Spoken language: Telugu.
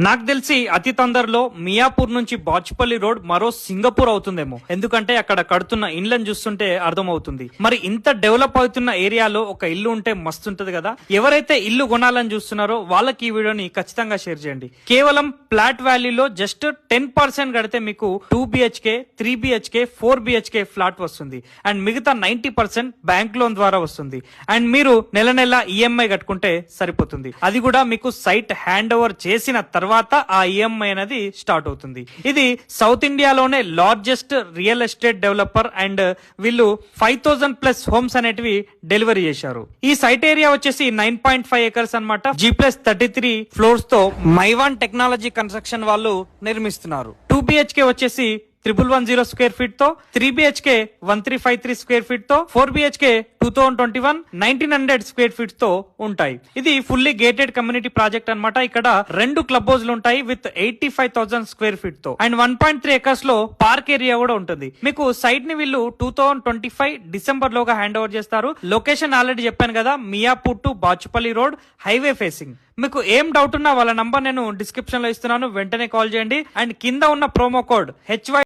నాకు తెలిసి అతి తొందరలో మియాపూర్ నుంచి బాచ్పల్లి రోడ్ మరో సింగపూర్ అవుతుందేమో. ఎందుకంటే అక్కడ కడుతున్న ఇండ్లను చూస్తుంటే అర్థమవుతుంది. మరి ఇంత డెవలప్ అవుతున్న ఏరియాలో ఒక ఇల్లు ఉంటే మస్తుంటది కదా. ఎవరైతే ఇల్లు కొనాలని చూస్తున్నారో వాళ్ళకి ఈ వీడియోని ఖచ్చితంగా షేర్ చేయండి. కేవలం ఫ్లాట్ వాల్యూలో జస్ట్ 10% కడితే మీకు 2 BHK 3 BHK 4 BHK ఫ్లాట్ వస్తుంది. అండ్ మిగతా 90% బ్యాంక్ లోన్ ద్వారా వస్తుంది. అండ్ మీరు నెల నెల ఈఎంఐ కట్టుకుంటే సరిపోతుంది. అది కూడా మీకు సైట్ హ్యాండ్ ఓవర్ చేసిన తర్వాత ఆ ఈఎంఐ అనేది స్టార్ట్ అవుతుంది. ఇది సౌత్ ఇండియాలోనే largest real estate developer. And వీళ్ళు 5000+ హోమ్స్ అనేటివి డెలివరీ చేశారు. ఈ సైట్ ఏరియా వచ్చేసి 9.5 acres అనమాట. G+33 ఫ్లోర్స్ తో మైవాన్ టెక్నాలజీ కన్స్ట్రక్షన్ వాళ్ళు నిర్మిస్తున్నారు. 2 BHK వచ్చేసి 1110 స్క్వేర్ ఫీట్ తో, 3 BHK 1353 స్క్వేర్ ఫీట్ తో, 4 BHK 2021 1900 స్క్వేర్ ఫీట్ తో ఉంటాయి. ఇది ఫుల్లీ గేటెడ్ కమ్యూనిటీ ప్రాజెక్ట్ అన్నమాట. ఇక్కడ 2 క్లబ్ హౌస్లు ఉంటాయి విత్ 85,000 స్క్వేర్ ఫీట్ తో. అండ్ 1.3 acres లో పార్క్ ఏరియా కూడా ఉంటుంది. మీకు సైట్ ని వీళ్ళు 2025 డిసెంబర్ లోగా హ్యాండ్ ఓవర్ చేస్తారు. లొకేషన్ ఆల్రెడీ చెప్పాను కదా, Miyapur to Bachupally road, highway facing. మీకు ఏం డౌట్ ఉన్నా వాళ్ళ నంబర్ నేను డిస్క్రిప్షన్ లో ఇస్తున్నాను, వెంటనే కాల్ చేయండి. అండ్ కింద ఉన్న ప్రోమో కోడ్ HY